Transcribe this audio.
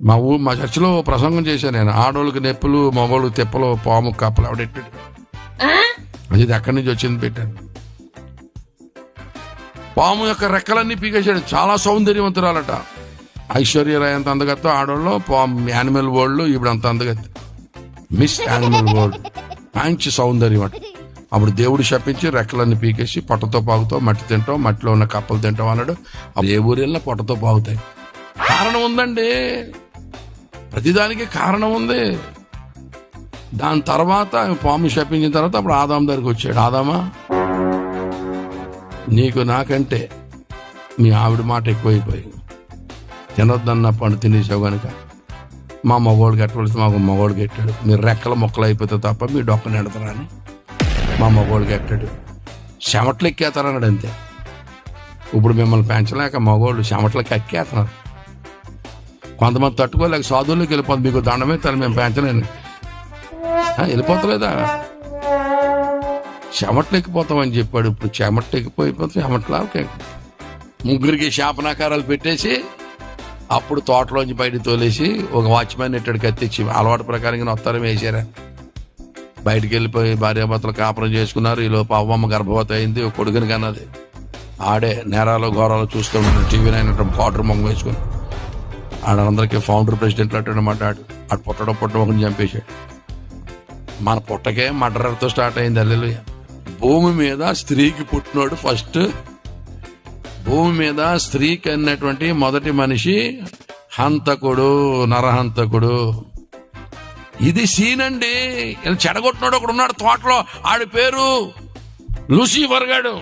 మా చర్చిలో ప్రసంగం చేశాను నేను. ఆడోళ్ళకి నొప్పులు, మగోళ్ళకి తిప్పలు, పాము కప్పలు ఆవిడెట్టాడు. అది ఎక్కడి నుంచి వచ్చింది పెట్టాను. పాము యొక్క రెక్కలన్నీ పీకేశాడు. చాలా సౌందర్యవంతురాలట. ఐశ్వర్యరాయ్ అంత అందగత్తో ఆడోళ్ళు, పాము యానిమల్ వరల్డ్ ఇప్పుడు అంత అందగత్త. మిస్ యానిమల్ వరల్డ్, మంచి సౌందర్యం అట. అప్పుడు దేవుడు శపించి రెక్కలన్నీ పీకేసి పొట్టతో పాగుతావు, మట్టి తింటావు, మట్టిలో ఉన్న కప్పలు తింటావు అన్నాడు. ఏ ఊరు వెళ్ళినా పొట్టతో పాగుతాయి. కారణం ఉందండి, ప్రతిదానికి కారణం ఉంది. దాని తర్వాత పాము శపించిన తర్వాత అప్పుడు ఆదాము దగ్గరికి వచ్చాడు. ఆదామా, నీకు నాకంటే మీ ఆవిడ మాట ఎక్కువైపోయి తినొద్దన్న పండు తినేసావు కనుక మా మగవాడికి ఎట్టవలసి మాకు మగవాడికి ఎట్టాడు. మీరు రెక్కల మొక్కలు అయిపోతే తప్ప మీ డొక్కని ఎడతారని మా మగవాడికి ఎట్టాడు. చెమట్లు ఎక్కేస్తారన్నాడు అంతే. ఇప్పుడు మిమ్మల్ని పెంచలేక మగవాళ్ళు చెమట్లకి ఎక్కేస్తున్నారు. కొంతమంది తట్టుకోలేక సాధువులోకి వెళ్ళిపోతుంది. మీకు దండమే తను మేము పెంచలేను. వెళ్ళిపోతలేదా? చెమట్లు ఎక్కిపోతామని చెప్పాడు. ఇప్పుడు చెమట్లు ఎక్కిపోయిపోతే చెమట్లా ముగ్గురికి శాపనాకారాలు పెట్టేసి అప్పుడు తోటలోంచి బయటకు తోలేసి ఒక వాచ్మెన్ ఎట్టాడు కత్తిచ్చి అలవాటు ప్రకారంగా నొత్తారం వేసారా. బయటికి వెళ్ళిపోయి భార్యాభర్తలు కాపురం చేసుకున్నారు. ఈలోపు అవ్వమ్మ గర్భవతి అయింది. ఒక కొడుకుని కన్నది. ఆడే నేరాలు ఘోరాలు చూస్తూ ఉంటాడు. టీవీ నైన్ పౌడర్ మొంగ వేసుకుని ఆడందరికీ ఫౌండర్ ప్రెసిడెంట్లు అట్టనమాట. ఆడు పుట్టడం ఒకరిని చంపేశాడు. మన పుట్టకే మర్డర్తో స్టార్ట్ అయింది. అల్లెలు భూమి మీద స్త్రీకి పుట్టినోడు ఫస్ట్. భూమి మీద స్త్రీకి అన్నటువంటి మొదటి మనిషి హంతకుడు, నరహంతకుడు. ఇది సీన్ అండి. చెడగొట్టినోడు ఒకడు ఉన్నాడు తోటలో, ఆడి పేరు లూసిఫర్ గాడు.